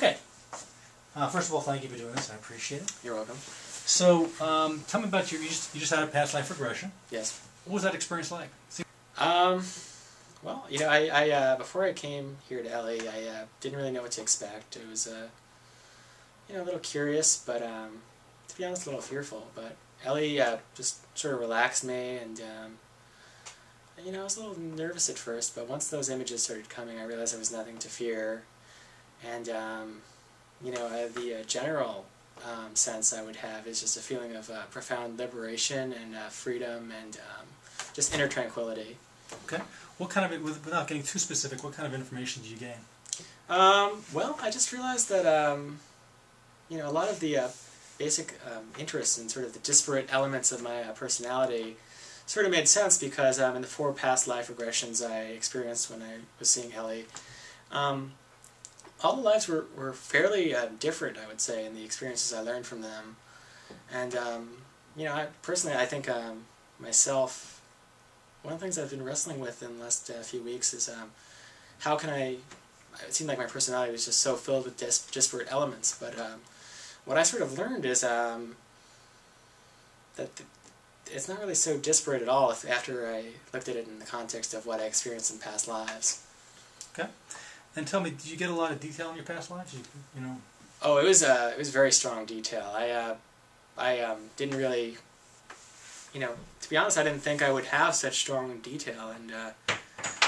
Okay. First of all, thank you for doing this. I appreciate it. You're welcome. So, tell me about you just had a past life regression. Yes. What was that experience like? Well, I before I came here to LA, I didn't really know what to expect. It was, a little curious, but to be honest, a little fearful. But LA just sort of relaxed me, and I was a little nervous at first. But once those images started coming, I realized there was nothing to fear, and the general sense I would have is just a feeling of profound liberation and freedom and just inner tranquility. Okay. What kind of, without getting too specific, what kind of information did you gain? Well, I just realized that, a lot of the basic interests and sort of the disparate elements of my personality sort of made sense because in the 4 past life regressions I experienced when I was seeing Ellie, all the lives were fairly different, I would say, in the experiences I learned from them. And, I think myself, one of the things I've been wrestling with in the last few weeks is how can it seemed like my personality was just so filled with disparate elements, but what I sort of learned is that it's not really so disparate at all after I looked at it in the context of what I experienced in past lives. Okay. And tell me, did you get a lot of detail in your past lives? Oh, it was very strong detail. I didn't really, to be honest, I didn't think I would have such strong detail, and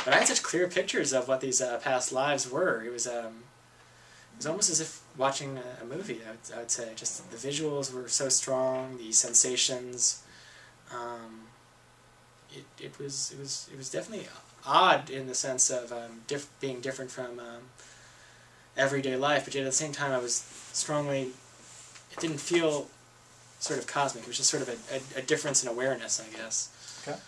but I had such clear pictures of what these past lives were. It was almost as if watching a movie. I would say just the visuals were so strong, the sensations. It was definitely odd in the sense of being different from everyday life, but yet at the same time I was it didn't feel sort of cosmic. It was just sort of a difference in awareness, I guess. Okay.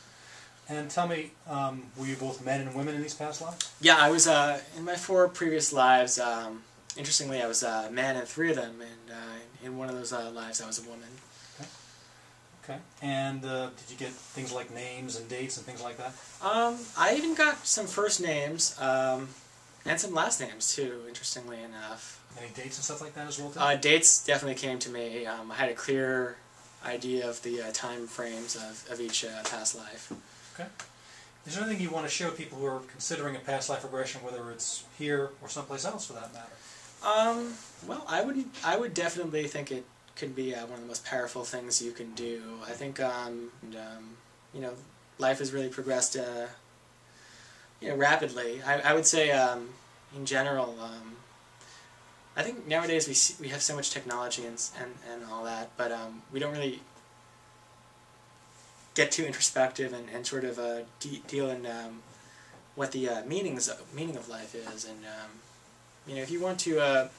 And tell me, were you both men and women in these past lives? Yeah, I was, in my 4 previous lives, interestingly I was a man in 3 of them, and in one of those lives I was a woman. Okay. Okay. And did you get things like names and dates and things like that? I even got some first names, and some last names too, interestingly enough. Any dates and stuff like that as well, too? Dates definitely came to me. I had a clear idea of the time frames of each past life. Okay. Is there anything you want to show people who are considering a past life regression, whether it's here or someplace else for that matter? Well, I would definitely think it could be one of the most powerful things you can do. I think, life has really progressed, rapidly. I would say, in general, I think nowadays we have so much technology and all that, but we don't really get too introspective and sort of deal in what the meaning of life is. And if you want to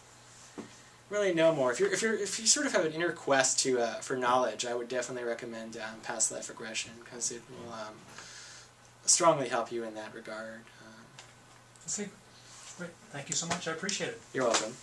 really know more, if you sort of have an inner quest for knowledge, I would definitely recommend past life regression, because it will strongly help you in that regard. Great. Thank you so much. I appreciate it. You're welcome.